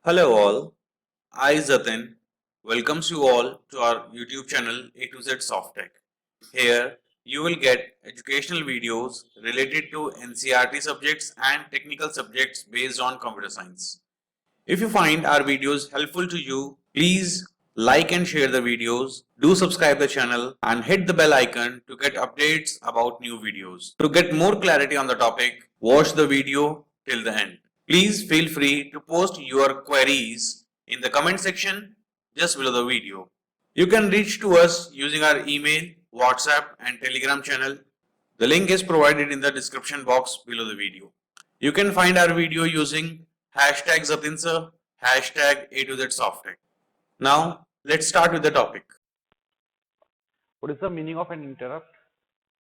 Hello all, I Zatin welcomes you all to our YouTube channel A to Z Softtech. Here you will get educational videos related to NCERT subjects and technical subjects based on computer science. If you find our videos helpful to you, please like and share the videos, do subscribe the channel and hit the bell icon to get updates about new videos. To get more clarity on the topic, watch the video till the end. Please feel free to post your queries in the comment section just below the video. You can reach to us using our email, WhatsApp and Telegram channel. The link is provided in the description box below the video. You can find our video using hashtag Zatinsa, hashtag A to Z Softtech. Now, let's start with the topic. What is the meaning of an interrupt?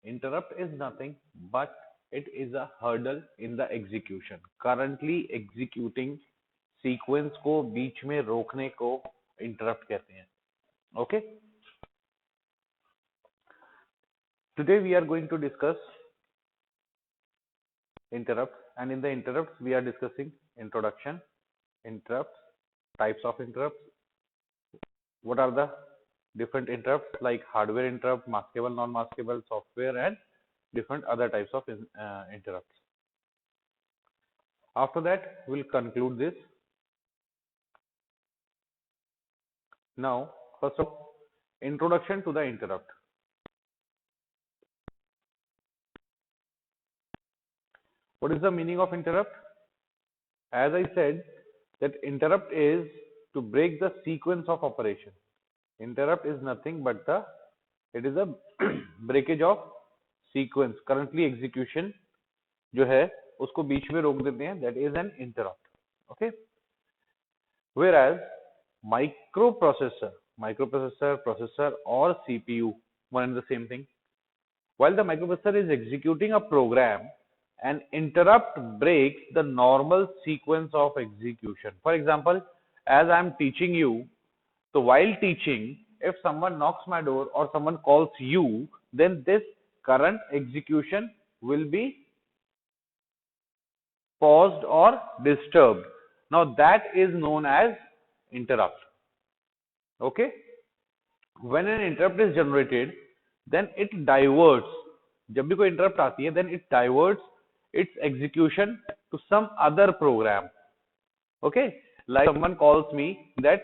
Interrupt is nothing but it is a hurdle in the execution. Currently executing sequence को बीच में रोकने को interrupt कहते हैं. Okay? Today we are going to discuss interrupts, and in the interrupts we are discussing introduction, interrupts, types of interrupts, what are the different interrupts like hardware interrupt, maskable, non-maskable, software, and different other types of interrupts. After that, we'll conclude this. Now, first of all, introduction to the interrupt. What is the meaning of interrupt? As I said, that interrupt is to break the sequence of operation. Interrupt is nothing but it is a breakage of sequence. Currently execution जो है उसको बीच में रोक देते हैं. That is an interrupt. Okay. Whereas microprocessor, processor or CPU, one and the same thing. While the microprocessor is executing a program, an interrupt breaks the normal sequence of execution. For example, as I am teaching you, so while teaching, if someone knocks my door or someone calls you, then this current execution will be paused or disturbed. Now that is known as interrupt. Okay? When an interrupt is generated, then it diverts. जब भी कोई interrupt आती है, then it diverts its execution to some other program. Okay? Like someone calls me that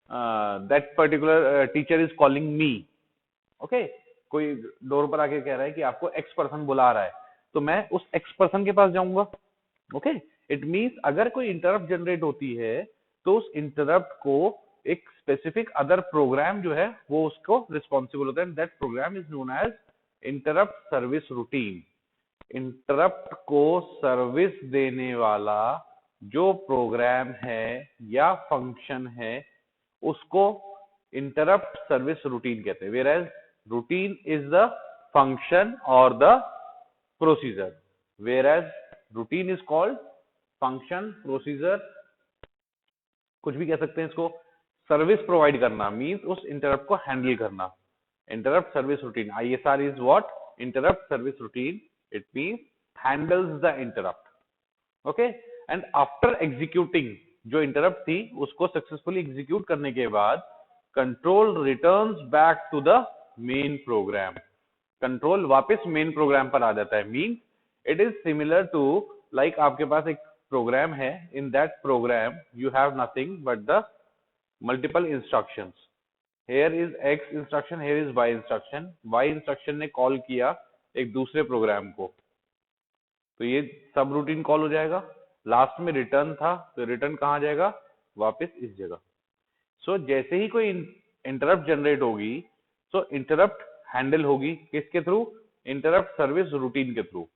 that particular teacher is calling me. Okay? कोई door पर आके कह रहा है कि आपको X पर्सन बुला रहा है, तो मैं उस X पर्सन के पास जाऊंगा. ओके, इट मींस अगर कोई इंटरप्ट जनरेट होती है तो उस इंटरप्ट को एक स्पेसिफिक अदर प्रोग्राम जो है वो उसको रिस्पॉन्सिबल होता है. That program is known as interrupt service routine. Interrupt को सर्विस देने वाला जो प्रोग्राम है या फंक्शन है उसको इंटरप्ट सर्विस रूटीन कहते हैं. Whereas routine is the function और the procedure. Whereas routine is called function, procedure, कुछ भी कह सकते हैं इसको. सर्विस प्रोवाइड करना मींस उस इंटरप्ट को हैंडल करना. Interrupt service routine, ISR is what? Interrupt service routine. It means handles the interrupt. Okay, and after executing जो इंटरप्ट थी उसको सक्सेसफुली एग्जीक्यूट करने के बाद control returns back to the main program. Control वापस main program पर आ जाता है. Means it is similar to like आपके पास एक प्रोग्राम है. In that program you have nothing but the multiple instructions. Here is X instruction, here is Y instruction. Y instruction ने कॉल किया एक दूसरे प्रोग्राम को, तो ये सब रूटीन कॉल हो जाएगा. लास्ट में रिटर्न था तो रिटर्न कहाँ जाएगा? वापस इस जगह. सो जैसे ही कोई इंटरप्ट जनरेट होगी सो इंटरप्ट हैंडल होगी किसके थ्रू? इंटरप्ट सर्विस रूटीन के through.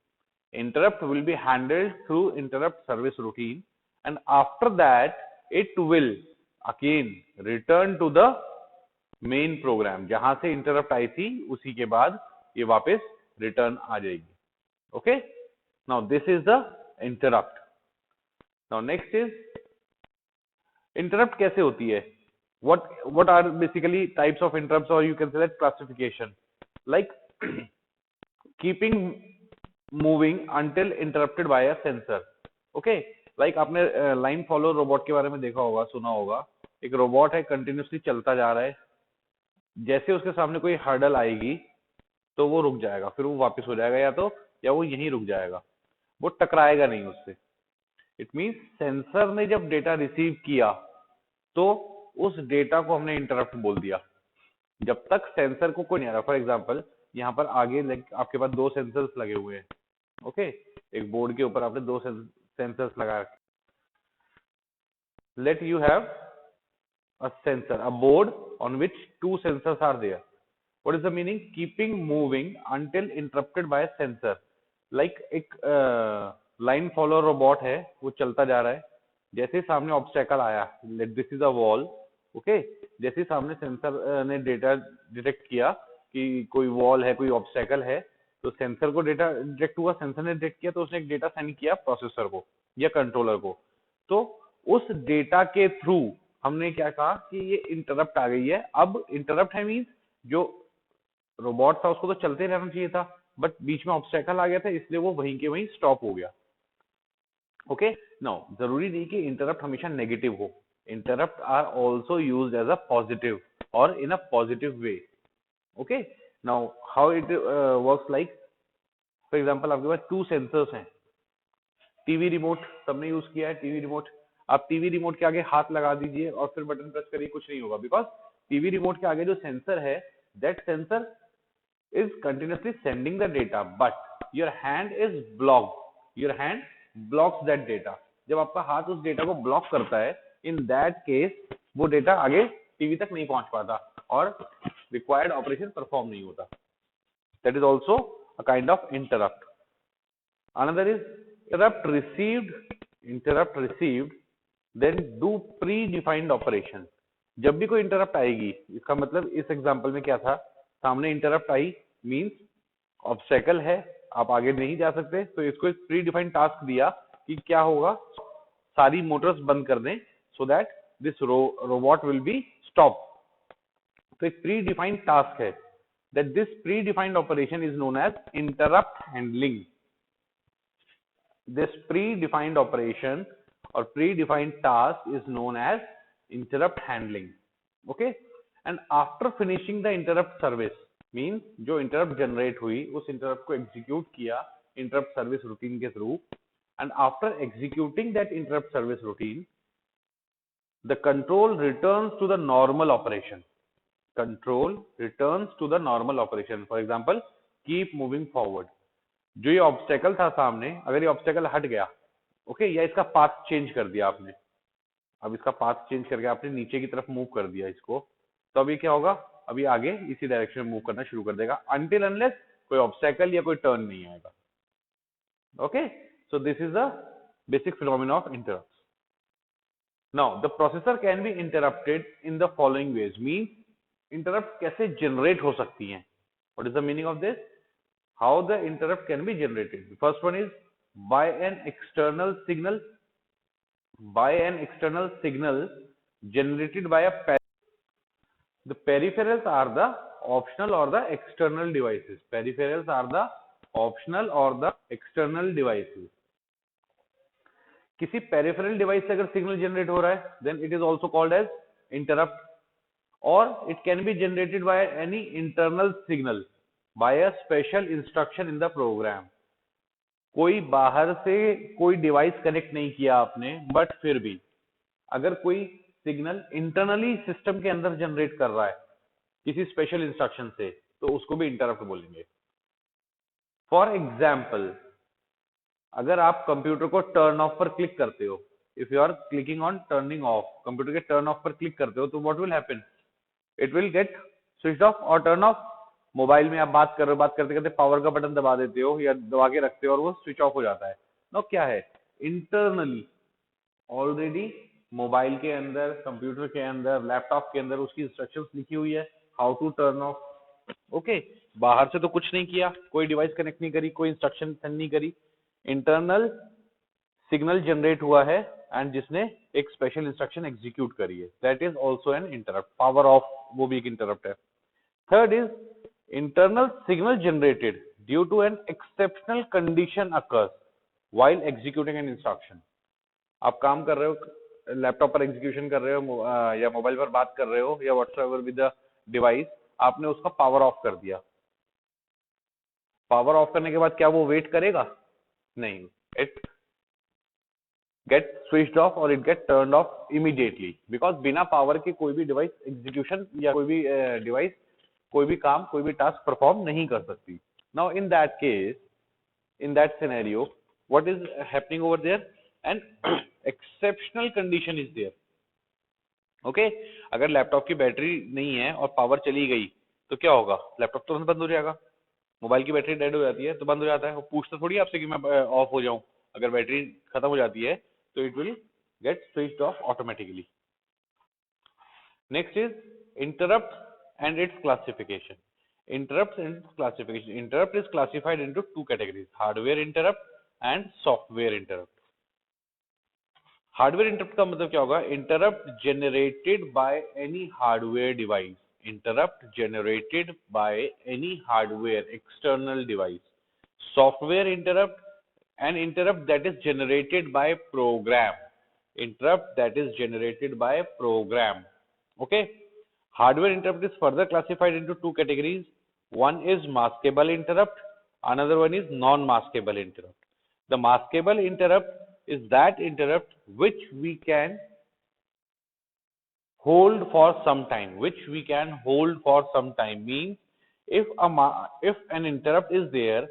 Interrupt will be handled through interrupt service routine, and after that it will again return to the main program. जहां से interrupt आई थी उसी के बाद ये वापस return आ जाएगी. Okay, now this is the interrupt. Now next is interrupt कैसे होती है? What are basically types of interrupts, or you can say that classification, like keeping moving until interrupted by a sensor. Okay, like आपने line follow robot के बारे में देखा होगा, सुना होगा। एक रोबोट है, कंटिन्यूसली चलता जा रहा है, जैसे उसके सामने कोई हर्डल आएगी तो वो रुक जाएगा, फिर वो वापस हो जाएगा, या वो यहीं रुक जाएगा, वो टकराएगा नहीं उससे। इट मीन्स सेंसर ने जब डेटा रिसीव किया तो उस डेटा को हमने इंटरप्ट बोल दिया। जब तक सेंसर को कोई नहीं आ रहा, फॉर एग्जाम्पल यहाँ पर आगे आपके पास दो सेंसर्स लगे हुए हैं, ओके। एक बोर्ड के ऊपर आपने दो सेंसर्स लगा रखे। Let you have a sensor, a board on which two sensors are there. What is the meaning? Keeping moving until interrupted by a sensor. Like एक लाइन फॉलो रोबोट है, वो चलता जा रहा है, जैसे ही सामने ऑब्स्टेकल आया, let this is a wall, okay, जैसे ही सामने सेंसर ने डेटा डिटेक्ट किया कि कोई वॉल है, कोई ऑब्स्टेकल है, तो सेंसर को डेटा डिटेक्ट हुआ, सेंसर ने डिटेक्ट किया, तो उसने एक डेटा सेंड किया प्रोसेसर को या कंट्रोलर को। तो उस डेटा के थ्रू हमने क्या कहा कि ये इंटरप्ट आ गई है। अब इंटरप्ट है मीन्स जो रोबोट था उसको तो चलते रहना चाहिए था, बट बीच में ऑब्स्टेकल आ गया था, इसलिए वो वहीं के वहीं स्टॉप हो गया। ओके, नाउ जरूरी नहीं कि इंटरप्ट हमेशा नेगेटिव हो, interrupt are also used as a positive और in a positive way. Okay, now how it works, like for example आपके पास टू सेंसर्स हैं। टीवी रिमोट सबने यूज किया है, टीवी रिमोट। आप टीवी रिमोट के आगे हाथ लगा दीजिए और फिर बटन प्रेस करिए, कुछ नहीं होगा, बिकॉज टीवी रिमोट के आगे जो सेंसर है, that sensor is continuously sending the data, but your hand is blocked, your hand blocks that data. जब आपका हाथ उस डेटा को ब्लॉक करता है, इन दैट केस वो डेटा आगे टीवी तक नहीं पहुंच पाता और रिक्वायर्ड ऑपरेशन परफॉर्म नहीं होता। That is also a kind of interrupt. Another is interrupt received, then do predefined operation. जब भी कोई इंटरप्ट आएगी, इसका मतलब इस एग्जांपल में क्या था, सामने इंटरप्ट आई मींस ऑब्स्टेकल है, आप आगे नहीं जा सकते, तो इसको एक प्री डिफाइंड टास्क दिया कि क्या होगा, सारी मोटर्स बंद कर दें so that this robot will be stop. तो एक प्री डिफाइंड टास्क है, that this predefined operation is known as interrupt handling. This predefined operation or predefined task is known as interrupt handling. Okay, and after finishing the interrupt service means जो interrupt generate हुई उस interrupt को execute किया interrupt service routine के through, and after executing that interrupt service routine the control returns to the normal operation. Control returns to the normal operation. For example, keep moving forward. जो ये obstacle था सामने, अगर ये obstacle हट गया, okay, या इसका पाथ चेंज कर दिया आपने, अब इसका पाथ चेंज करके आपने नीचे की तरफ मूव कर दिया इसको, तो अभी क्या होगा, अभी आगे इसी डायरेक्शन में मूव करना शुरू कर देगा अनटिल अनलेस कोई ऑब्स्टेकल या कोई टर्न नहीं आएगा। Okay, so this is the basic phenomena of interrupt. Now the processor can be interrupted in the following veg, mean interrupt कैसे जनरेट हो सकती हैं। What is the meaning of this? How the interrupt can be generated? The first one is by an external signal. By an external signal generated by the peripherals are the optional or the external devices. Peripherals are the optional or the external devices. किसी peripheral device से अगर signal generate हो रहा है, then it is also called as interrupt, or it can be generated by any internal signal by a special instruction in the program. कोई बाहर से कोई डिवाइस कनेक्ट नहीं किया आपने, बट फिर भी अगर कोई सिग्नल इंटरनली सिस्टम के अंदर जनरेट कर रहा है किसी स्पेशल इंस्ट्रक्शन से, तो उसको भी इंटरप्ट बोलेंगे। फॉर एग्जाम्पल, अगर आप कंप्यूटर को टर्न ऑफ पर क्लिक करते हो, if you are clicking on turning off, computer के टर्न ऑफ पर क्लिक करते हो, तो what will happen, it will get switch off और टर्न ऑफ। मोबाइल में आप बात कर रहे हो, बात करते करते पावर का बटन दबा देते हो या दबा के रखते हो और वो स्विच ऑफ हो जाता है। नो, क्या है, इंटरनली ऑलरेडी मोबाइल के अंदर, कंप्यूटर के अंदर, लैपटॉप के अंदर उसकी इंस्ट्रक्शंस लिखी हुई है, how to turn off. Okay, बाहर से तो कुछ नहीं किया, कोई डिवाइस कनेक्ट नहीं करी, कोई इंस्ट्रक्शन सेंड नहीं करी, इंटरनल सिग्नल जनरेट हुआ है एंड जिसने एक स्पेशल इंस्ट्रक्शन एग्जीक्यूट करी है, that is also an interrupt. Power of वो भी एक इंटरप्ट है। Third is internal signal generated due to an exceptional condition occurs while executing an instruction. आप काम कर रहे हो, लैपटॉप पर एग्जीक्यूशन कर रहे हो, या मोबाइल पर बात कर रहे हो, या व्हाट्सएवर विद द डिवाइस, आपने उसका पावर ऑफ कर दिया। पावर ऑफ करने के बाद क्या वो वेट करेगा? नहीं, इट गेट स्विच्ड ऑफ और it get turned of immediately, because बिना पावर के कोई भी डिवाइस एग्जीक्यूशन या कोई भी डिवाइस कोई भी काम, कोई भी टास्क परफॉर्म नहीं कर सकती। Now in that case, in that scenario, what is happening over there? An exceptional condition is there. Okay, अगर लैपटॉप की बैटरी नहीं है और पावर चली गई तो क्या होगा? लैपटॉप तुरंत बंद हो जाएगा। मोबाइल की बैटरी डेड हो जाती है तो बंद हो जाता है, वो पूछता थोड़ी आपसे कि मैं ऑफ हो जाऊं। अगर बैटरी खत्म हो जाती है तो it will gate switched off automatically. Next is interrupt and its classification. Interrupts and its classification. Interrupt is classified into two categories: hardware interrupt and software interrupt. Hardware interrupt का मतलब क्या होगा? Interrupt generated by any hardware device. Interrupt generated by any hardware external device. Software interrupt, an interrupt that is generated by program. Interrupt that is generated by program. Okay. Hardware interrupt is further classified into two categories. One is maskable interrupt, another one is non-maskable interrupt. The maskable interrupt is that interrupt which we can hold for some time. Means if an interrupt is there,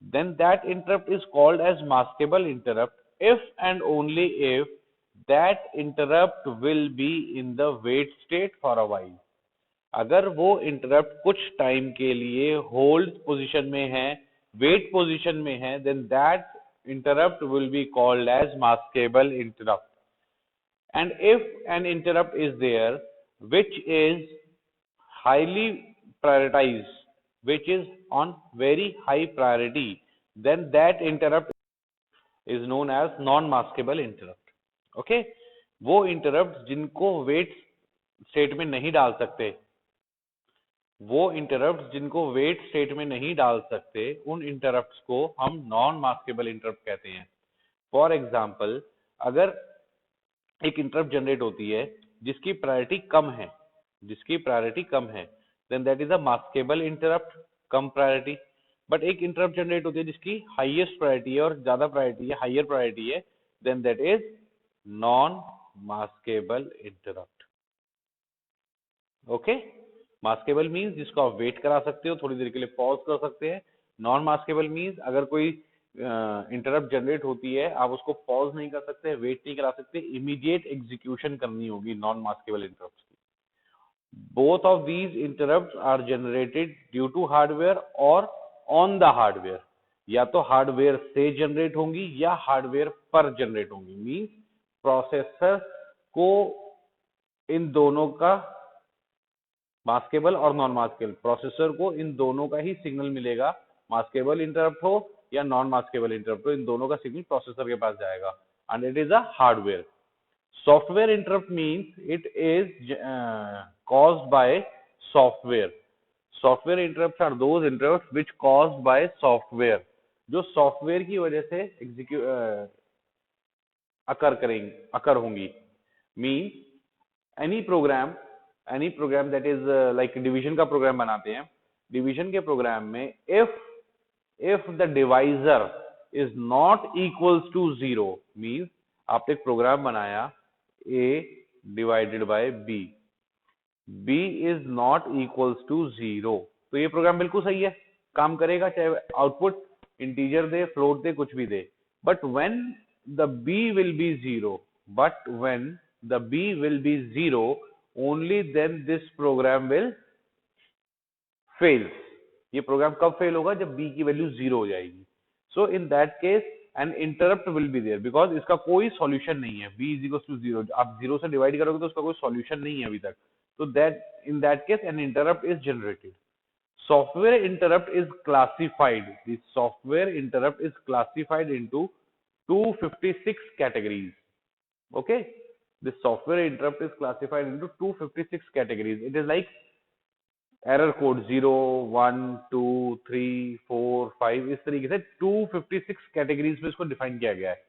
then that interrupt is called as maskable interrupt if and only if that interrupt will be in the wait state for a while. अगर वो interrupt कुछ time के लिए hold position में है, wait position में है, then that interrupt will be called as maskable interrupt. And if an interrupt is there which is highly prioritized, which is on very high priority, then that interrupt is known as non-maskable interrupt. Okay, वो interrupts जिनको wait state में नहीं डाल सकते, उन interrupts को हम non maskable interrupt कहते हैं. फॉर एग्जाम्पल, अगर एक इंटरप्ट जनरेट होती है जिसकी प्रायोरिटी कम है, then that is a maskable interrupt, कम प्रायोरिटी. बट एक इंटरप्ट जनरेट होती है जिसकी हाईएस्ट प्रायोरिटी है और ज्यादा प्रायोरिटी है, हायर प्रायोरिटी है, then that is non maskable interrupt. Okay, maskable means जिसको आप वेट करा सकते हो, थोड़ी देर के लिए पॉज कर सकते हैं. नॉन मास्केबल मीन्स अगर कोई इंटरप्ट जनरेट होती है, आप उसको पॉज नहीं कर सकते, वेट नहीं करा सकते, इमीडिएट एग्जीक्यूशन करनी होगी नॉन मास्केबल इंटरप्ट की. Both of these interrupt are generated due to hardware और ऑन द हार्डवेयर. या तो हार्डवेयर से जनरेट होंगी या हार्डवेयर पर जनरेट होंगी. मीन्स प्रोसेसर को इन दोनों का, मास्केबल और नॉन मास्केबल, प्रोसेसर को इन दोनों का ही सिग्नल मिलेगा. मास्केबल इंटरप्ट हो या नॉन मास्केबल इंटरप्ट हो, इन दोनों का सिग्नल प्रोसेसर के पास जाएगा, and it is a hardware. Software interrupt means it is caused by software. Software interrupts are those interrupts which caused by software, जो सॉफ्टवेयर की वजह से अकर होंगी. Means any program that is like division का program बनाते हैं. Division के programme में if the divisor is not equals to 0, means आपने एक प्रोग्राम बनाया a divided by b is not equals to 0, तो ये प्रोग्राम बिल्कुल सही है, काम करेगा, चाहे आउटपुट इंटीजर दे, फ्लोट दे, कुछ भी दे. But when the b will be 0, only then this program will fail. ये प्रोग्राम कब फेल होगा? जब b की वैल्यू 0 हो जाएगी. So in that case an interrupt will be there, because इसका कोई सॉल्यूशन नहीं है. b इज इक्वल टू 0, आप 0 से डिवाइड करोगे तो उसका कोई सॉल्यूशन नहीं है अभी तक. तो that in that case an interrupt is generated. Software interrupt is classified. The software interrupt is classified into 256 categories. Okay, the software interrupt is classified into 256 categories. It is like error code 0, 1, 2, 3, 4, 5, इस तरीके से 256 categories में इसको define किया गया है.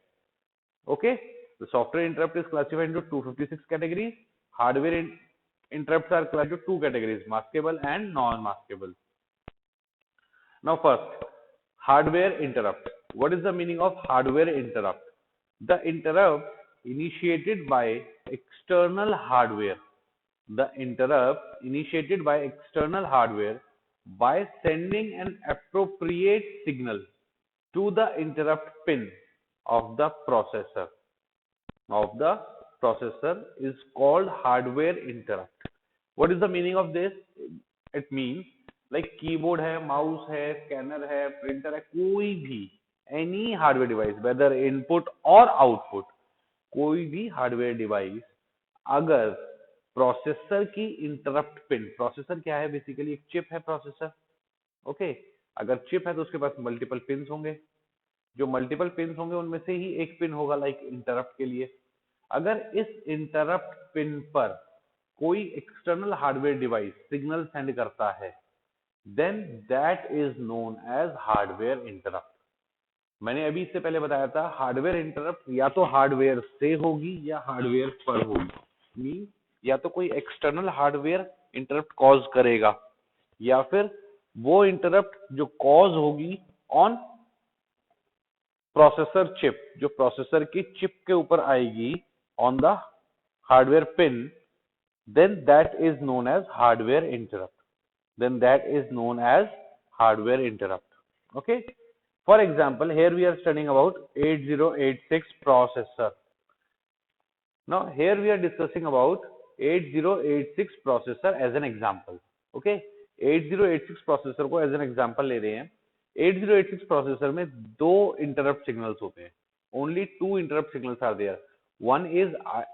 Okay, The software interrupt is classified into 256 categories. Hardware interrupts are classified into two categories, maskable and non-maskable. Now first, hardware interrupt. What is the meaning of hardware interrupt? The interrupt initiated by external hardware. The interrupt initiated by external hardware by sending an appropriate signal to the interrupt pin of the processor is called hardware interrupt. What is the meaning of this? It means like keyboard है, mouse है, scanner है, printer है, कोई भी any hardware device, whether input or output, कोई भी hardware device अगर processor की इंटरप्ट पिन, प्रोसेसर क्या है बेसिकली, एक चिप है प्रोसेसर, ओके। अगर चिप है तो उसके पास मल्टीपल पिन्स होंगे, जो मल्टीपल पिन्स होंगे उनमें से ही एक पिन होगा लाइक इंटरप्ट के लिए। अगर इस इंटरप्ट पिन पर कोई external hardware device signal send करता है, then that is known as hardware interrupt. मैंने अभी इससे पहले बताया था हार्डवेयर इंटरप्ट या तो हार्डवेयर से होगी या हार्डवेयर पर होगी, मीन या तो कोई एक्सटर्नल हार्डवेयर इंटरप्ट कॉज करेगा या फिर वो इंटरप्ट जो कॉज होगी ऑन प्रोसेसर चिप, जो प्रोसेसर की चिप के ऊपर आएगी on the hardware pin, then that is known as hardware interrupt. Then that is known as hardware interrupt. Okay. For example, here we are studying about 8086 processor. Now here we are discussing about 8086 processor as an example. Okay. 8086 processor को as an example ले रहे हैं। 8086 processor में दो interrupt signals होते हैं। Only two interrupt signals are there. One is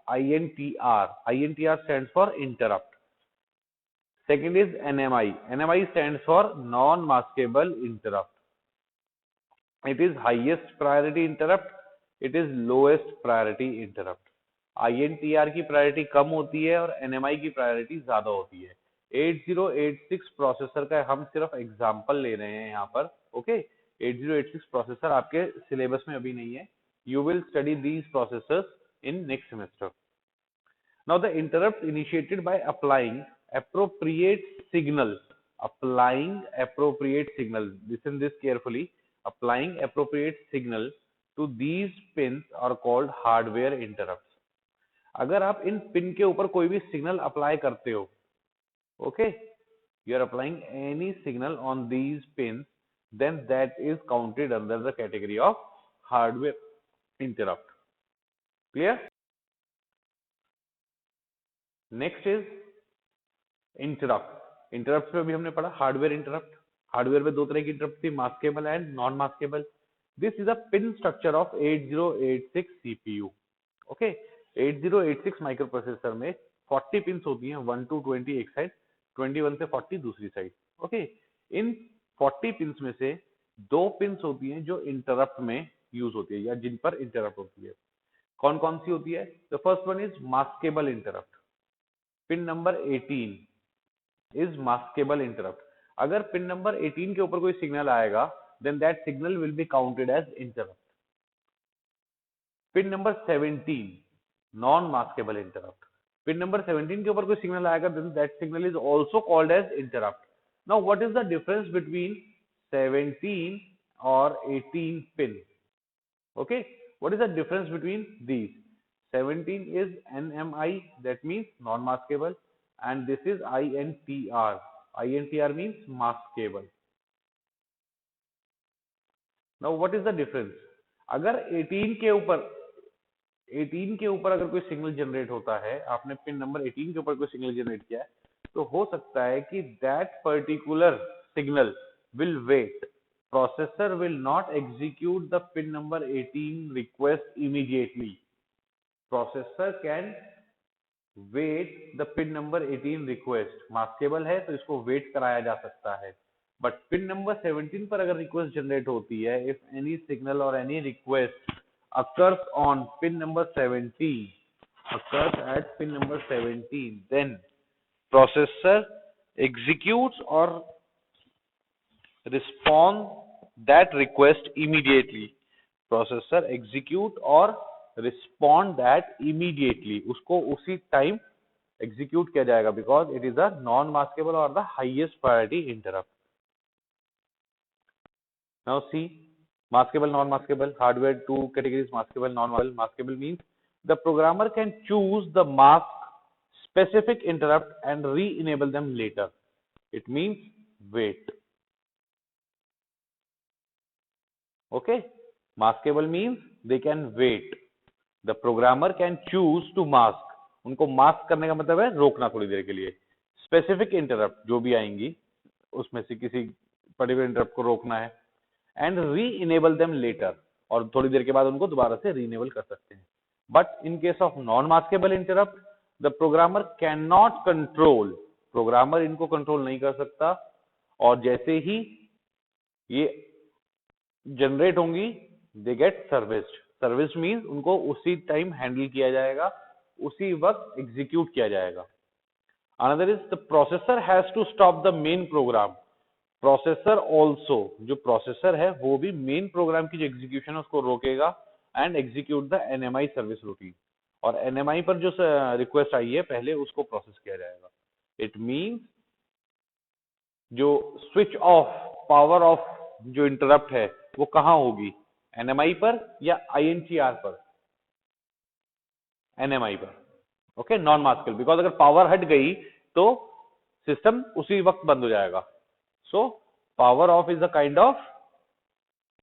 INTR. INTR stands for interrupt. Second is NMI. NMI stands for non-maskable interrupt. It is highest priority interrupt. It is lowest priority interrupt. INTR की priority कम होती है और NMI की priority ज्यादा होती है। 8086 processor का हम सिर्फ एग्जांपल ले रहे हैं यहाँ पर, ओके। 8086 प्रोसेसर आपके सिलेबस में अभी नहीं है। You will study these processors in next semester. Now the interrupt initiated by applying appropriate signal. Applying appropriate signal. Listen this carefully. Applying appropriate signal to these pins are called hardware interrupts. अगर आप इन pin के ऊपर कोई भी signal apply करते हो, okay, you are applying any signal on these pins, then that is counted under the category of hardware interrupt. Clear? Next is interrupt. Interrupts में भी हमने पढ़ा हार्डवेयर इंटरप्ट। हार्डवेयर में दो तरह की इंटरप्ट थी, maskable and non maskable. This is a pin structure of 8086 CPU. Okay, 8086 micro processor में 40 पिन्स होती हैं, 1 to 20 एक साइड, 21 से 40 दूसरी साइड। ओके, इन 40 पिन्स में से दो पिन्स होती हैं जो इंटरप्ट में यूज होती है या जिन पर इंटरप्ट होती है। कौन कौन सी होती है? The first one is maskable interrupt. Pin number 18 is maskable interrupt. अगर पिन नंबर 18 के ऊपर कोई सिग्नल आएगा, then that signal will be counted as interrupt. Pin number 17 non maskable interrupt. Pin number 17 के ऊपर कोई सिग्नल आएगा, then that signal is also called as interrupt. Now what is the difference between 17 और 18 pin? Okay, what is the difference between these? 17 is NMI, that means non-maskable, and this is INTR. INTR means maskable. Now what is the difference? अगर 18 के ऊपर अगर कोई signal generate होता है, आपने pin number 18 के ऊपर कोई सिग्नल जनरेट किया है, तो हो सकता है कि that particular signal will wait. Processor will not execute the pin number 18 request immediately. Processor can wait the pin number 18 request. Maskable है तो इसको wait कराया जा सकता है, but pin number 17 पर अगर request generate होती है, if any signal or any request occurs on pin number 17, occurs at pin number 17, then processor executes or respond that request immediately. Processor execute or respond that immediately, उसको उसी time execute किया जाएगा because it is a non maskable और the highest priority interrupt. Now see, maskable, non-maskable, hardware two categories, maskable, non-maskable. Maskable means the programmer can choose the mask specific interrupt and re-enable them later. It means wait. Okay, maskable means they can wait. The programmer can choose to mask. उनको mask करने का मतलब है रोकना थोड़ी देर के लिए. Specific interrupt जो भी आएंगी उसमें से किसी पर्टिकुलर इंटरप्ट को रोकना है and re enable them letter, और थोड़ी देर के बाद उनको दोबारा से री इनेबल कर सकते हैं. But in case of non maskable interrupt the programmer can not control, programmer इनको कंट्रोल नहीं कर सकता, और जैसे ही ये जनरेट होंगी they get serviced. Serviced means उनको उसी टाइम हैंडल किया जाएगा, उसी वक्त एग्जीक्यूट किया जाएगा. Another is the processor has to stop the main program. Processor also, जो प्रोसेसर है वो भी मेन प्रोग्राम की जो एग्जीक्यूशन है उसको रोकेगा and execute the NMI service routine. और एनएमआई पर जो रिक्वेस्ट आई है पहले उसको प्रोसेस किया जाएगा. इट मींस जो स्विच ऑफ, पावर ऑफ जो इंटरप्ट है वो कहां होगी, एनएमआई पर या आईएनटीआर पर? एनएमआई पर. ओके, नॉन मास्केबल, बिकॉज अगर पावर हट गई तो सिस्टम उसी वक्त बंद हो जाएगा. So power of is a kind of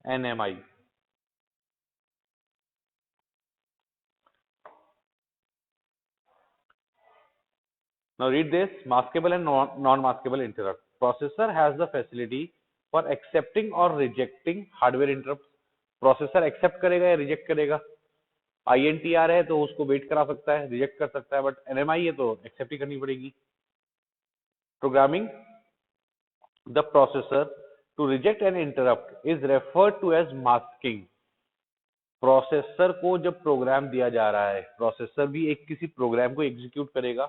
NMI. Now read this: maskable and non-maskable interrupt. Processor has the facility for accepting or rejecting hardware interrupts. Processor accept करेगा या reject करेगा. INTR है तो उसको wait करा सकता है, reject कर सकता है, but NMI है तो accept ही करनी पड़ेगी. Programming the processor to reject an interrupt is referred to as masking. Processor को जब प्रोग्राम दिया जा रहा है, प्रोसेसर भी एक किसी प्रोग्राम को एग्जीक्यूट करेगा,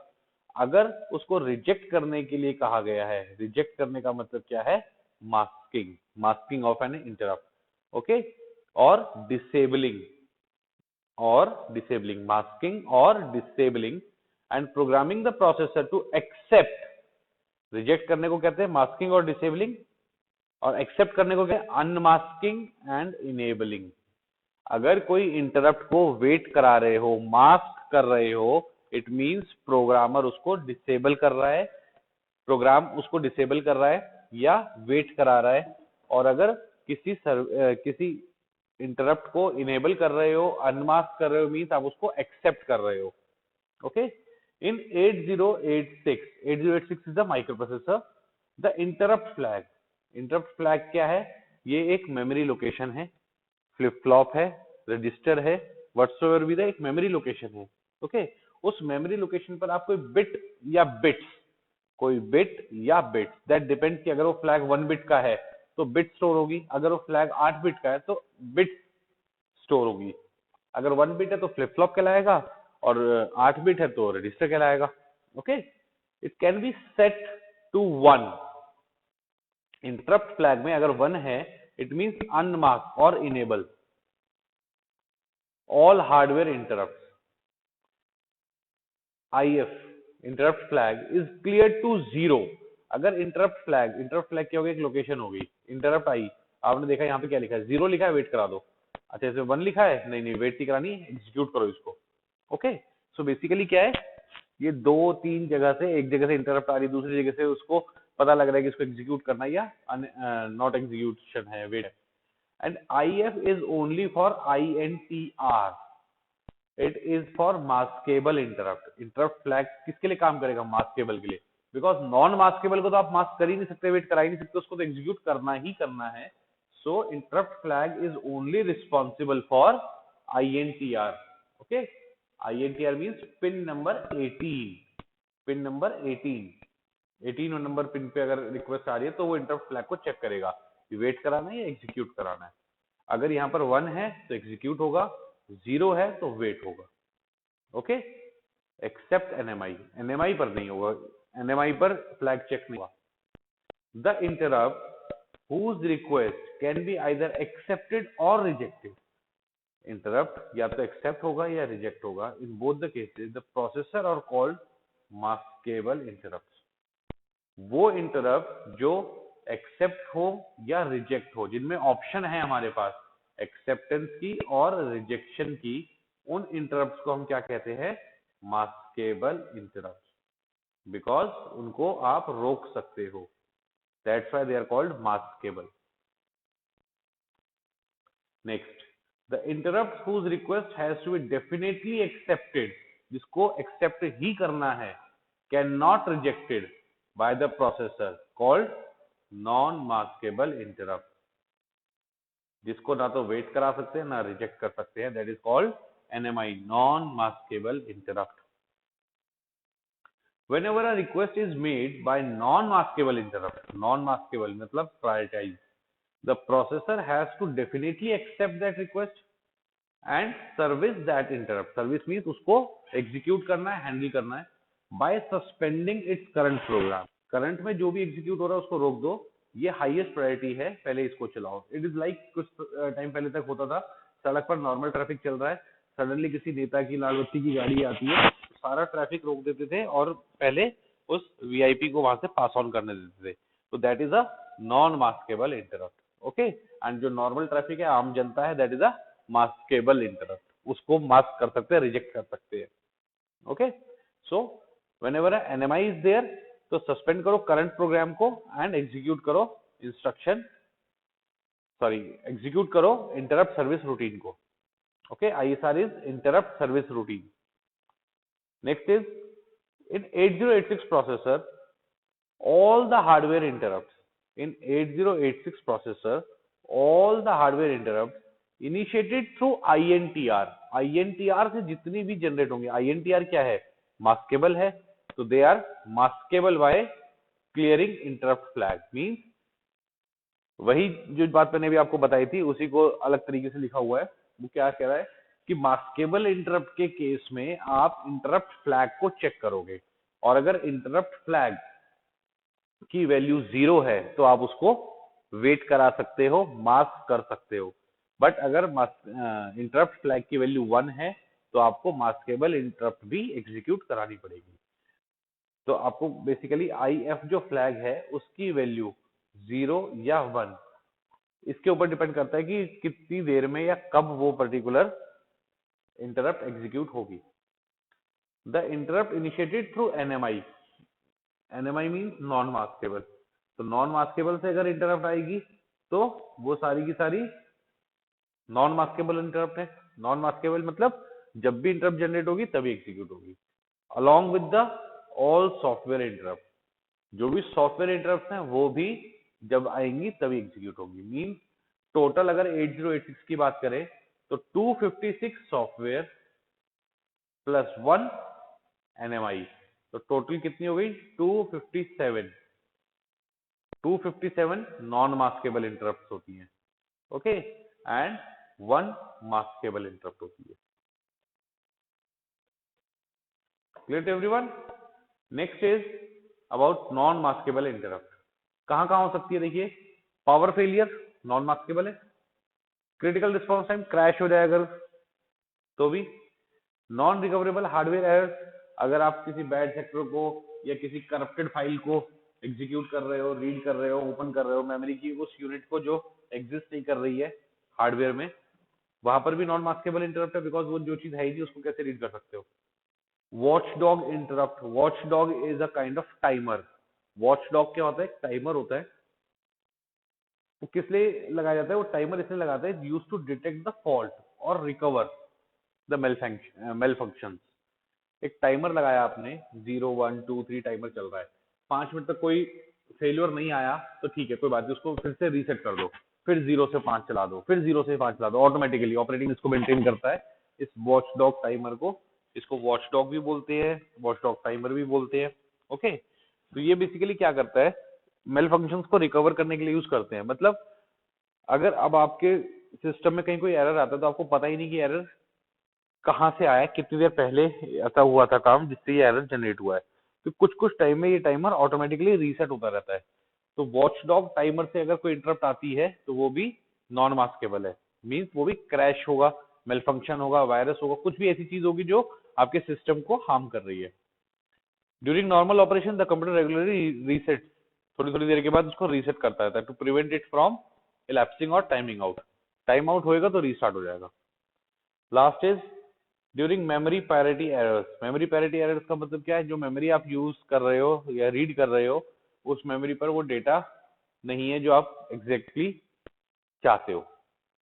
अगर उसको रिजेक्ट करने के लिए कहा गया है, रिजेक्ट करने का मतलब क्या है, masking, masking of an interrupt. Okay, और डिसेबलिंग, मास्किंग और disabling and programming the processor to accept. Reject करने को कहते हैं मास्किंग और डिसेबलिंग, और एक्सेप्ट करने को कहते हैं अनमास्किंग एंड इनेबलिंग. अगर कोई इंटरप्ट को वेट करा रहे हो, मास्क कर रहे हो, इट मींस प्रोग्रामर उसको डिसेबल कर रहा है, प्रोग्राम उसको डिसेबल कर रहा है या वेट करा रहा है. और अगर किसी इंटरप्ट को इनेबल कर रहे हो, अनमास्क कर रहे हो, मींस आप उसको एक्सेप्ट कर रहे हो. Okay, in 8086 is the micro processor. The interrupt flag क्या है? ये एक मेमोरी लोकेशन है, फ्लिप फ्लॉप है, रजिस्टर है, व्हाटसोएवर भी एक मेमोरी लोकेशन है. ओके, उस मेमोरी लोकेशन पर आप कोई बिट या बिट्स, दैट डिपेंड कि अगर वो फ्लैग 1 बिट का है तो बिट स्टोर होगी, अगर वो फ्लैग 8 बिट का है तो बिट स्टोर होगी. अगर 1 बिट है तो फ्लिप फ्लॉप कहलाएगा, और 8 बिट है तो रजिस्टर कहलाएगा. Okay, it can be set to 1. Interrupt flag में अगर 1 है, it means unmask or enable all hardware interrupts. IF interrupt flag is cleared to 0. अगर इंटरप्ट फ्लैग क्या होगी, एक लोकेशन होगी, इंटरप्ट आई, आपने देखा यहाँ पे क्या लिखा है, 0 लिखा है, वेट करा दो. अच्छा, इसमें 1 लिखा है, नहीं वेट नहीं करानी, एग्जीक्यूट करो इसको. ओके, सो बेसिकली क्या है, ये 2-3 जगह से, एक जगह से इंटरप्ट आ रही है, दूसरी जगह से उसको पता लग रहा है कि इसको एग्जीक्यूट करना है या नॉट एग्जीक्यूशन है, wait. And IF is only for INTR. It is for maskable interrupt. Interrupt flag किसके लिए काम करेगा? मास्केबल के लिए. Because नॉन मास्केबल को तो आप मास्क कर ही नहीं सकते, वेट करा ही नहीं सकते, उसको तो एग्जीक्यूट करना ही करना है. So interrupt flag is only responsible for INTR. Okay? INTR means pin number 18. Pin number 18. 18 number pin पे अगर रिक्वेस्ट आ रही है तो वो इंटरप्ट फ्लैग को चेक करेगा, वेट कराना है या एग्जीक्यूट कराना है. अगर यहाँ पर 1 है तो एग्जीक्यूट होगा, 0 है तो वेट होगा. ओके, एक्सेप्ट एनएमआई पर नहीं होगा, एनएमआई पर फ्लैग चेक नहीं होगा. The interrupt whose request can be either accepted or rejected. Interrupt या तो एक्सेप्ट होगा या रिजेक्ट होगा. In both the cases the processor are called maskable interrupt. वो इंटरप्ट जो एक्सेप्ट हो या रिजेक्ट हो, जिनमें ऑप्शन है हमारे पास एक्सेप्टेंस की और रिजेक्शन की, उन इंटरप्ट को हम क्या कहते हैं? Maskable interrupt. बिकॉज उनको आप रोक सकते हो. That's why they are called maskable. Next, the interrupt whose request has to be definitely accepted, जिसको एक्सेप्ट ही करना है, cannot rejected by the processor, called non maskable interrupt. जिसको ना तो वेट करा सकते हैं ना रिजेक्ट कर सकते हैं, that is called NMI, non maskable interrupt. Whenever a request is made by non-maskable interrupt, non-maskable मतलब prioritize, the processor has to definitely accept that request and service that interrupt. Service means उसको execute करना है, handle करना है by suspending its current program. Current में जो भी execute हो रहा है उसको रोक दो, ये highest priority है, पहले इसको चलाओ. It is like कुछ टाइम पहले तक होता था, सड़क पर नॉर्मल ट्रैफिक चल रहा है, सडनली किसी नेता की लाल बत्ती की गाड़ी आती है, सारा ट्रैफिक रोक देते थे और पहले उस वीआईपी को वहां से पास ऑन करने देते थे. तो that is a non maskable interrupt. Okay. And जो नॉर्मल ट्रैफिक है, आम जनता है, that is a maskable interrupt. उसको मास्क कर सकते हैं, रिजेक्ट कर सकते हैं. Okay. So whenever NMI is there, तो सस्पेंड करो करंट प्रोग्राम को एंड एग्जीक्यूट करो इंस्ट्रक्शन, सॉरी, एग्जीक्यूट करो इंटरप्ट सर्विस रूटीन को. Okay, ISR is interrupt service routine. Next is, in 8086 processor, all the hardware interrupts. In 8086 processor, all the hardware interrupts initiated through INTR. INTR से जितनी भी generate होंगे, INTR क्या है? Maskable है, तो they are maskable by clearing interrupt flag. Means वही जो बात मैंने भी आपको बताई थी, उसी को अलग तरीके से लिखा हुआ है. वो क्या कह रहा है कि मास्केबल इंटरप्ट के केस में आप इंटरप्ट फ्लैग को चेक करोगे, और अगर इंटरप्ट फ्लैग की वैल्यू 0 है तो आप उसको वेट करा सकते हो, मास्क कर सकते हो. बट अगर इंटरप्ट फ्लैग की वैल्यू 1 है तो आपको मास्केबल इंटरप्ट भी एग्जीक्यूट करानी पड़ेगी. तो आपको बेसिकली IF जो फ्लैग है उसकी वैल्यू 0 या 1, इसके ऊपर डिपेंड करता है कि कितनी देर में या कब वो पर्टिकुलर इंटरप्ट एग्जीक्यूट होगी. The interrupt initiated through NMI. NMI means non maskable. तो नॉन मास्केबल से अगर इंटरप्ट आएगी तो वो सारी की सारी नॉन मास्केबल इंटरप्ट है. नॉन मास्केबल मतलब जब भी इंटरप्ट जनरेट होगी तभी एग्जीक्यूट होगी, along with the all software interrupt. जो भी सॉफ्टवेयर इंटरप्ट हैं वो भी जब आएंगी तभी एग्जीक्यूट होगी. मीन टोटल अगर 8086 की बात करें तो 256 सॉफ्टवेयर प्लस 1 NMI, तो टोटल कितनी हो गई? 257. 257 नॉन मास्केबल इंटरप्ट होती हैं. ओके. एंड 1 मास्केबल इंटरप्ट होती है. Clear to everyone? Next is about non maskable interrupt. कहां कहां हो सकती है? देखिए, पावर फेलियर नॉन मास्केबल है. क्रिटिकल रिस्पॉन्स टाइम, क्रैश हो जाए अगर तो भी. नॉन रिकवरेबल हार्डवेयर एरर्स, अगर आप किसी बैड सेक्टर को या किसी करप्टेड फाइल को एग्जीक्यूट कर रहे हो, रीड कर रहे हो, ओपन कर रहे हो, मेमोरी की उस यूनिट को जो एग्जिस्ट नहीं कर रही है हार्डवेयर में, वहां पर भी नॉन मास्केबल इंटरप्ट है, बिकॉज वो जो चीज है ही नहीं उसको कैसे रीड कर सकते हो. Watchdog interrupt. Watchdog is a kind off timer. Watchdog क्या होता है? टाइमर होता है. वो किस लिए लगाया जाता है? वो टाइमर इसलिए लगाता है use to detect the fault और रिकवर द मेल फंक्शन. एक टाइमर लगाया आपने, 0 1 2 3 टाइमर चल रहा है, 5 मिनट तक कोई फेल्योर नहीं आया तो ठीक है, कोई बात नहीं, उसको फिर से रीसेट कर दो, फिर 0 से 5 चला दो, फिर 0 से 5 चला दो. ऑटोमेटिकली ऑपरेटिंग इसको मेंटेन करता है, इस वॉचडॉग टाइमर को. इसको वॉचडॉग भी बोलते हैं, वॉचडॉग टाइमर भी बोलते हैं. ओके. तो ये बेसिकली क्या करता है? मेल फंक्शंस को रिकवर करने के लिए यूज करते हैं. मतलब अगर अब आपके सिस्टम में कहीं कोई एरर आता है तो आपको पता ही नहीं कि एरर कहाँ से आया, कितनी देर पहले ऐसा हुआ था काम जिससे ये एरर जनरेट हुआ है. तो कुछ कुछ टाइम में ये टाइमर ऑटोमेटिकली रीसेट होता रहता है. तो वॉचडॉग टाइमर से अगर कोई इंटरप्ट आती है तो वो भी नॉन मास्केबल है. मींस वो भी क्रैश होगा, मेलफंक्शन होगा, वायरस होगा, कुछ भी ऐसी चीज होगी जो आपके सिस्टम को हार्म कर रही है। During normal operation the computer regularly reset, थोड़ी थोड़ी देर के बाद उसको रीसेट करता रहता है टू प्रिवेंट इट फ्रॉम इलैप्सिंग और टाइमिंग आउट। टाइम आउट होएगा तो रीस्टार्ट हो जाएगा। Last is during memory parity errors. Memory parity errors का मतलब क्या है? जो मेमोरी आप यूज कर रहे हो या रीड कर रहे हो, उस मेमोरी पर वो डेटा नहीं है जो आप एग्जैक्टली चाहते हो,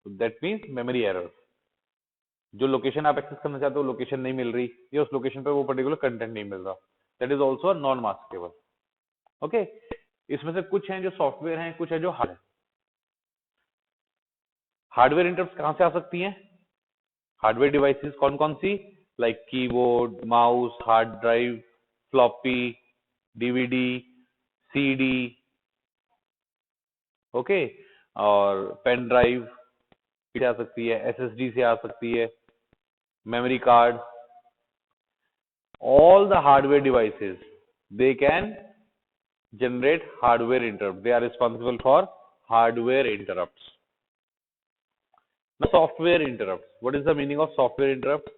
दैट मीन्स मेमोरी एरर्स। जो लोकेशन आप एक्सेस करना चाहते हो लोकेशन नहीं मिल रही, या उस लोकेशन पे वो पर्टिकुलर कंटेंट नहीं मिल रहा, that is also non maskable. Okay, इसमें से कुछ हैं जो सॉफ्टवेयर हैं, कुछ है जो हार्ड है। हार्डवेयर इंटरप्ट कहां से आ सकती हैं? हार्डवेयर डिवाइसेस कौन कौन सी? Like keyboard, mouse, hard drive, floppy, DVD, CD, okay, और पेन ड्राइव से आ सकती है, एसएसडी से आ सकती है, memory card. all the hardware devices, they can generate hardware interrupt. They are responsible for hardware interrupts. Now, software interrupts. What is the meaning of software interrupts?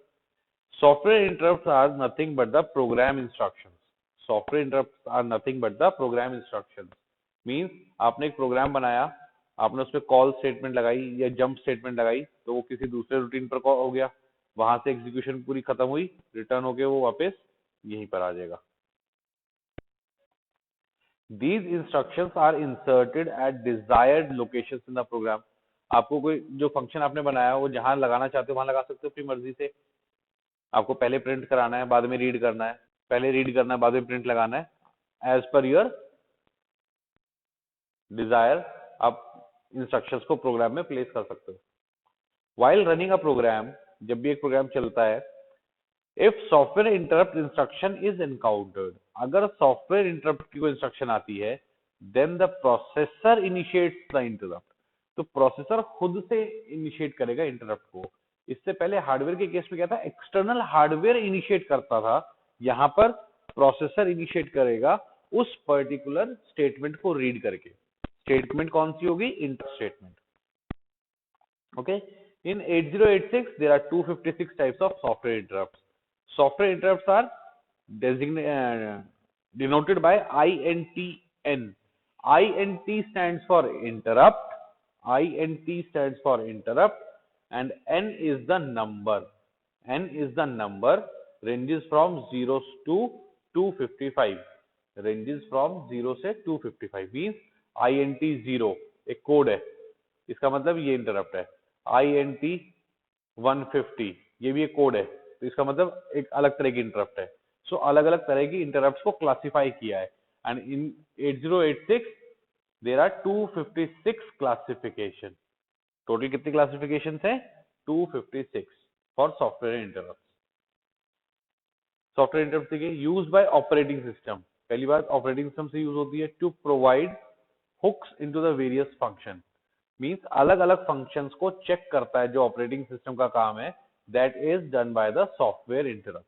Software interrupts are nothing but the program instructions. Software interrupts are nothing but the program instructions. Means आपने एक programme बनाया, आपने उसमें call statement लगाई या jump statement लगाई, तो वो किसी दूसरे रूटीन पर कॉल हो गया, वहां से एग्जीक्यूशन पूरी खत्म हुई, रिटर्न होके वो वापस यहीं पर आ जाएगा। These instructions are inserted at desired locations in the program. आपको कोई जो फंक्शन आपने बनाया वो जहां लगाना चाहते हो वहां लगा सकते हो अपनी मर्जी से। आपको पहले प्रिंट कराना है, बाद में रीड करना है, पहले रीड करना है, बाद में प्रिंट लगाना है, एज पर योर डिजायर आप इंस्ट्रक्शंस को प्रोग्राम में प्लेस कर सकते हो। वाइल रनिंग अ प्रोग्राम, जब भी एक प्रोग्राम चलता है, if software interrupt instruction is encountered, अगर सॉफ्टवेयर इंटरप्ट की कोई इंस्ट्रक्शन आती है, then the processor initiates the interrupt, तो प्रोसेसर खुद से इनिशिएट करेगा इंटरप्ट को। इससे पहले हार्डवेयर के केस में क्या था? एक्सटर्नल हार्डवेयर इनिशिएट करता था, यहाँ पर प्रोसेसर इनिशिएट करेगा उस पर्टिकुलर स्टेटमेंट को रीड करके। स्टेटमेंट कौन सी होगी? Inter statement. Okay, in 8086 there are 256 types of software interrupts. Software interrupts are denoted by INTN. INT stands for interrupt, INT stands for interrupt, and N is the number. N is the number, ranges from 0 to 255, ranges from 0 से 255, means INT 0 एक code है, इसका मतलब ये interrupt है। INT 150 ये भी एक कोड है, तो इसका मतलब एक अलग तरह की इंटरप्ट है। सो अलग अलग तरह की इंटरप्ट्स को क्लासिफाई किया है, and in 8086 there are 256 classification. Total कितनी क्लासिफिकेशन है? 256 for software interrupt. Software interrupt देखिए, यूज बाय ऑपरेटिंग सिस्टम, पहली बात ऑपरेटिंग सिस्टम से यूज होती है to provide hooks into the various function, means अलग अलग फंक्शंस को चेक करता है जो ऑपरेटिंग सिस्टम का काम है, that is done by the software interrupt.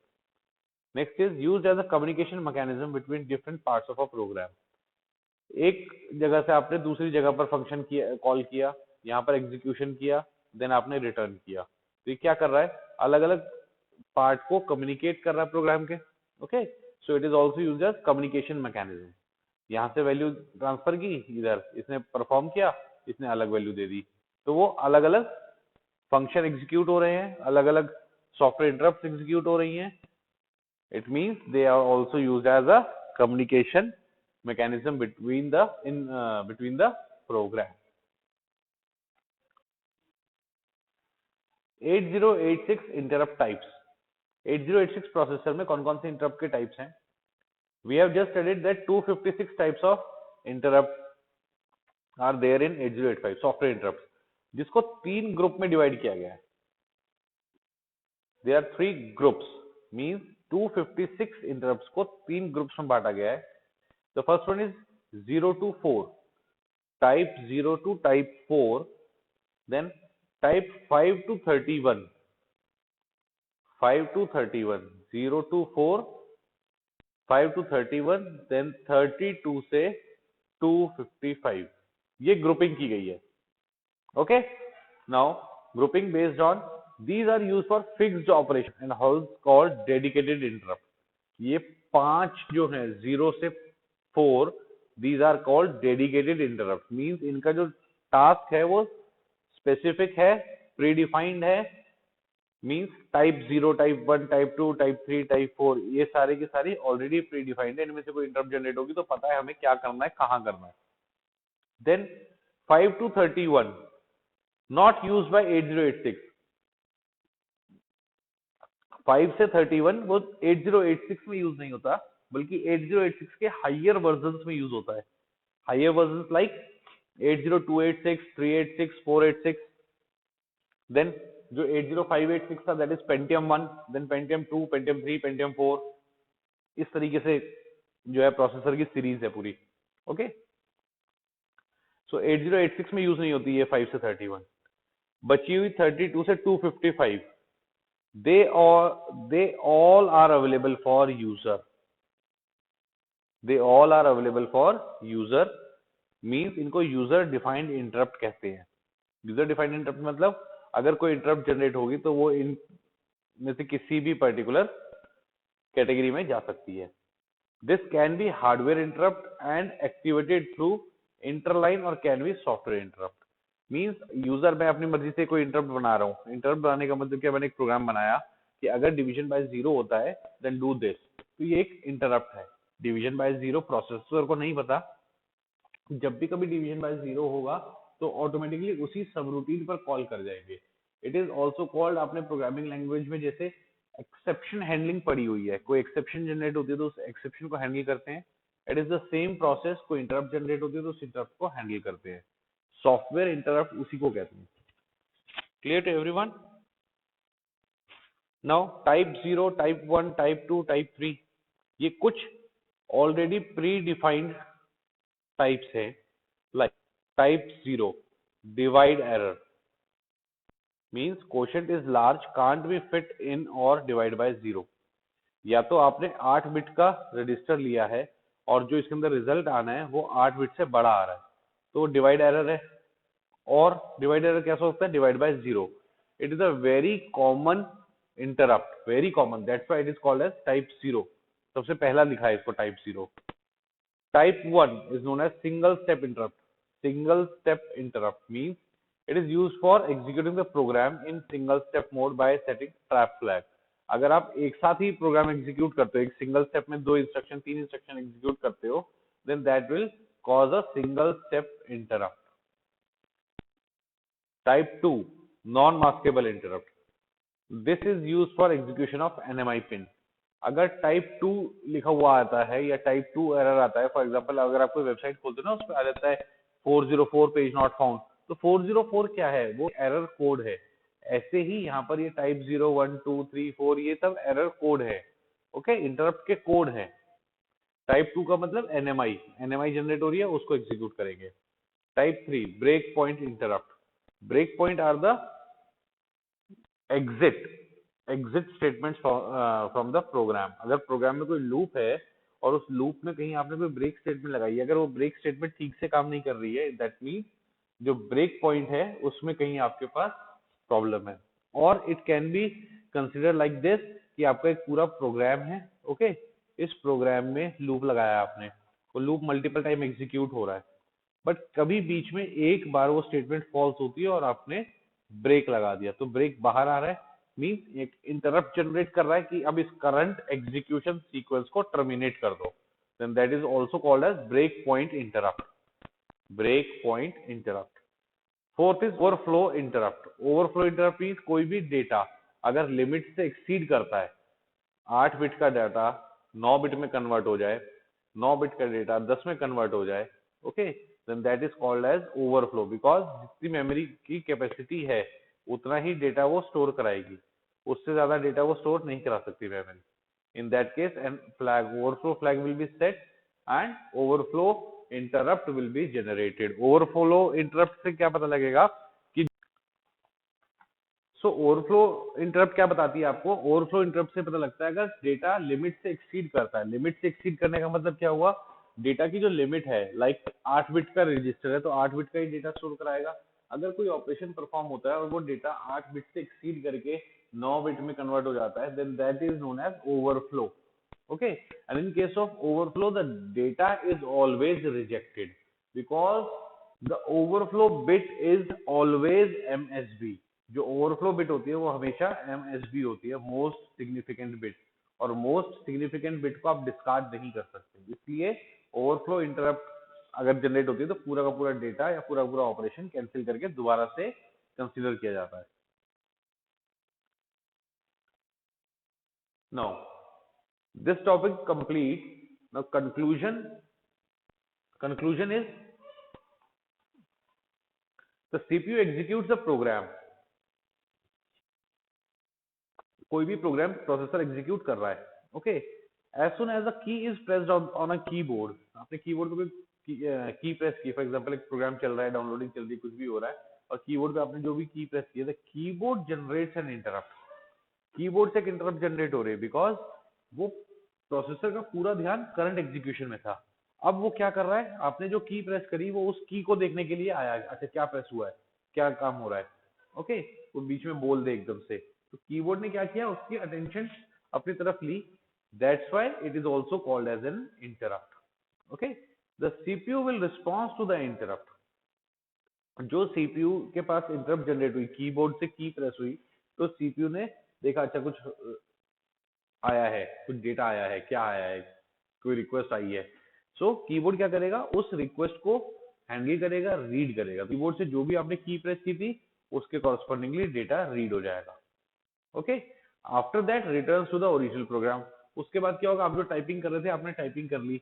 Next is used as a communication mechanism between different parts of a program. एक जगह से आपने दूसरी जगह पर फंक्शन किया, कॉल किया, यहाँ पर एग्जीक्यूशन किया, देन आपने रिटर्न किया, तो ये क्या कर रहा है? अलग अलग पार्ट को कम्युनिकेट कर रहा है प्रोग्राम के। Okay, so it is also used as communication mechanism. यहाँ से वैल्यू ट्रांसफर की, इधर इसने परफॉर्म किया, इसने अलग वैल्यू दे दी, तो वो अलग अलग फंक्शन एग्जीक्यूट हो रहे हैं, अलग अलग सॉफ्टवेयर इंटरप्ट एग्जीक्यूट हो रही हैं। It means they are also used as a communication mechanism between the program. 8086 interrupt types. 8086 processor में कौन कौन से इंटरप्ट के टाइप्स हैं? We have just studied that 256 types of interrupt are there in 8085 software interrupt, जिसको तीन group में divide किया गया है। There are three groups, means 256 interrupts को तीन ग्रुप्स में बांटा गया है। The first one is 0 to 4, type 0 to type 4, then type 5 to 31, 5 to 31, 0 to 4, 5 to 31, then 32 से 255, ये ग्रुपिंग की गई है। Okay, now grouping based on These are used for fixed operation and how called dedicated interrupt. ये 5 जो है 0 से 4, these are called dedicated interrupt. Means इनका जो टास्क है वो स्पेसिफिक है, प्रीडिफाइंड है. Means type 0, type 1, type 2, type 3, type 4 ये सारे की सारी ऑलरेडी प्रीडिफाइंड है. इनमें से कोई इंटरप्ट जनरेट होगी तो पता है हमें क्या करना है, कहाँ करना है. Then 5 to 31 not use by 8086. 5 से 31 वो 8086 में यूज नहीं होता, बल्कि 8086 के हायर वर्जन में यूज होता है. Higher version like 80286, 386, 486. देन जो 80586 था that is Pentium 1, then Pentium 2, Pentium 3, Pentium 4. इस तरीके से जो है प्रोसेसर की सीरीज है पूरी. ओके, सो 8086 में यूज नहीं होती है 5 से 31. बची हुई 32 से 255 they all are available for user. They all are available for user means इनको यूजर डिफाइंड इंटरप्ट कहते हैं. यूजर डिफाइंड इंटरप्ट मतलब अगर कोई इंटरप्ट जनरेट होगी तो वो इन में से किसी भी पर्टिकुलर कैटेगरी में जा सकती है. This can be hardware interrupt and activated through interline और can be software interrupt. Means user मैं अपनी मर्जी से कोई इंटरप्ट बना रहा हूँ. इंटरप्ट बनाने का मतलब क्या, मैंने एक प्रोग्राम बनाया कि अगर डिवीजन बाय 0 होता है देन डू दिस. तो ये एक इंटरप्ट है. डिवीजन बाय 0 प्रोसेसर को नहीं पता. जब भी कभी डिवीजन बाय 0 होगा तो ऑटोमेटिकली उसी सब रूटीन पर कॉल कर जाएंगे. इट इज ऑल्सो कॉल्ड, आपने प्रोग्रामिंग लैंग्वेज में जैसे एक्सेप्शन हैंडलिंग पढ़ी हुई है. कोई एक्सेप्शन जनरेट होती है तो उस एक्सेप्शन को हैंडल करते हैं. It is the same process. कोई इंटरप्ट जनरेट होती है तो उस इंटरप्ट को हैंडल करते हैं. सॉफ्टवेयर इंटरप्ट उसी को कहते हैं. Clear to everyone? Now type 0, type 1, type 2, type 3 ये कुछ ऑलरेडी प्री डिफाइंड टाइप्स है. Like type 0 divide error means quotient is large can't be fit in और डिवाइड बाय 0. या तो आपने 8 बिट का रजिस्टर लिया है और जो इसके अंदर रिजल्ट आना है वो 8 बिट से बड़ा आ रहा है तो डिवाइड एरर है. और डिवाइड एरर कैसा होता है, divide by 0. It is a very common interrupt, very common, that's why it is called as type 0. सबसे पहला लिखा है इसको type 0. Type 1 is known as single step interrupt. Single step interrupt means it is used for executing the program in single step mode by setting trap flag. अगर आप एक साथ ही program execute करते हो, एक सिंगल स्टेप में 2 instruction 3 instruction execute करते हो, then that will cause a single step interrupt. Type 2 non-maskable interrupt. This is used for execution of NMI pin. अगर टाइप 2 लिखा हुआ आता है या टाइप 2 एरर आता है, फॉर एग्जांपल अगर आप कोई वेबसाइट खोलते हो ना उस पर आ जाता है 404 पेज नॉट फाउंड, तो 404 क्या है, वो एरर कोड है. ऐसे ही यहाँ पर ये टाइप 0, 1, 2, 3, 4 ये सब एरर कोड है. ओके, इंटरप्ट के कोड है. टाइप 2 का मतलब एनएमआई, एनएमआई जनरेट हो रही है उसको एग्जीक्यूट करेंगे. Type 3 break point interrupt. Break point are the exit statement from the program. अगर प्रोग्राम में कोई लूप है और उस लूप में कहीं आपने कोई ब्रेक स्टेटमेंट लगाई है, अगर वो ब्रेक स्टेटमेंट ठीक से काम नहीं कर रही है, दैट मीन जो ब्रेक पॉइंट है उसमें कहीं आपके पास प्रॉब्लम है. और it can be consider like this कि आपका एक पूरा प्रोग्राम है. ओके, इस प्रोग्राम में लूप लगाया आपने, वो लूप मल्टीपल टाइम एग्जीक्यूट हो रहा है, बट कभी बीच में एक बार वो स्टेटमेंट फॉल्स होती है और आपने ब्रेक लगा दिया तो ब्रेक बाहर आ रहा है. मीन्स एक इंटरप्ट जनरेट कर रहा है कि अब इस करंट एग्जीक्यूशन सीक्वेंस को टर्मिनेट कर दो. Then that is also called as break point interrupt. Break point interrupt. Fourth is overflow interrupt. Overflow interrupt means कोई भी डेटा अगर लिमिट से एक्सीड करता है, 8 बिट का डाटा 9 बिट में कन्वर्ट हो जाए, 9 बिट का डेटा 10 में कन्वर्ट हो जाए, okay, then that is called as overflow. Because जितनी मेमोरी की कैपेसिटी है उतना ही डेटा वो स्टोर कराएगी, उससे ज्यादा डेटा वो स्टोर नहीं करा सकती memory. In that case and flag overflow flag will be set and overflow interrupt will be generated. Overflow interrupt से क्या पता लगेगा कि ओवरफ्लो इंटरप्ट क्या बताती है आपको, ओवरफ्लो इंटरप्ट से पता लगता है अगर डेटा लिमिट से एक्सीड करता है. लिमिट से एक्सीड करने का मतलब क्या हुआ, डेटा की जो लिमिट है, लाइक 8 बिट का रजिस्टर है तो 8 बिट का ही डेटा स्टोर कराएगा. अगर कोई ऑपरेशन परफॉर्म होता है और वो डेटा 8 बिट से एक्सीड करके 9 बिट में कन्वर्ट हो जाता है, then that is known as overflow. Okay, and in case of overflow, the data is always rejected because the overflow bit is always MSB. जो overflow bit होती है वो हमेशा MSB होती है, most significant bit. और most significant bit को आप discard नहीं कर सकते, इसलिए overflow interrupt अगर जनरेट होती है तो पूरा का पूरा डेटा या पूरा पूरा ऑपरेशन कैंसिल करके दोबारा से कंसीडर किया जाता है. Now, this topic complete. Now conclusion is the CPU executes the program. कोई भी प्रोग्राम प्रोसेसर एग्जीक्यूट कर रहा है, okay, as soon as the key is pressed on a keyboard. आपने कीबोर्ड पे कोई की प्रेस की, फॉर एग्जांपल एक प्रोग्राम चल रहा है, डाउनलोडिंग चल रही है, कुछ भी हो रहा है, और कीबोर्ड पे आपने जो भी की प्रेस की है, the keyboard generates an interrupt. Keyboard से एक इंटरप्ट जनरेट हो रही है बिकॉज वो प्रोसेसर का पूरा ध्यान करंट एग्जीक्यूशन में था. अब वो क्या कर रहा है, आपने जो की प्रेस करी वो उस की को देखने के लिए आया, अच्छा क्या प्रेस हुआ है, क्या काम हो रहा है, ओके, वो बीच में बोल दे एकदम से. तो कीबोर्ड ने क्या किया, उसकी अटेंशन अपनी तरफ ली. That's why it is also called as an interrupt. Okay, the CPU will response to the interrupt. जो सीपीयू के पास इंटरप्ट जनरेट हुई, कीबोर्ड से की प्रेस हुई, तो सीपीयू ने देखा अच्छा कुछ आया है, कुछ डेटा आया है, क्या आया है, कोई रिक्वेस्ट आई है. सो कीबोर्ड क्या करेगा, उस रिक्वेस्ट को हैंडल करेगा, रीड करेगा. कीबोर्ड से जो भी आपने की प्रेस की थी उसके कॉरस्पॉन्डिंगली डेटा रीड हो जाएगा. Okay, after that returns to the original program. उसके बाद क्या होगा, आप जो टाइपिंग कर रहे थे आपने टाइपिंग कर ली,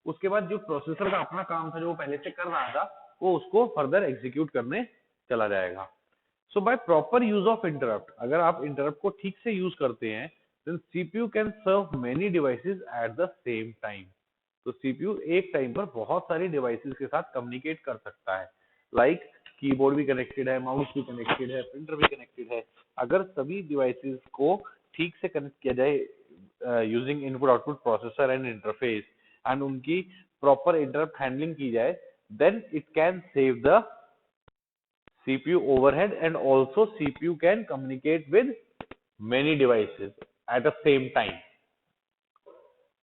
उसके बाद जो प्रोसेसर का अपना काम था जो वो पहले से कर रहा था वो उसको फर्दर एग्जीक्यूट करने चला जाएगा. So by proper use of interrupt, अगर आप इंटरप्ट को ठीक से यूज करते हैं, then CPU can serve many devices at the same time. तो CPU एक टाइम पर बहुत सारी डिवाइसेस के साथ कम्युनिकेट कर सकता है. लाइक कीबोर्ड भी कनेक्टेड है, माउस भी कनेक्टेड है, प्रिंटर भी कनेक्टेड है. अगर सभी डिवाइसेस को ठीक से कनेक्ट किया जाए using input output processor and interface, and उनकी प्रॉपर इंटरप्ट हैंडलिंग की जाए, then it can save the CPU overhead, and also CPU can communicate with many devices at the same time.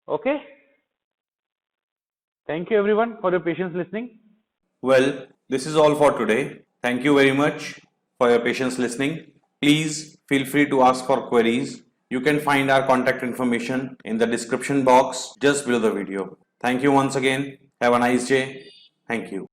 Okay, thank you everyone for your patience listening. Well, this is all for today. Thank you very much for your patience listening. Please feel free to ask for queries. You can find our contact information in the description box just below the video. Thank you once again. Have a nice day. Thank you.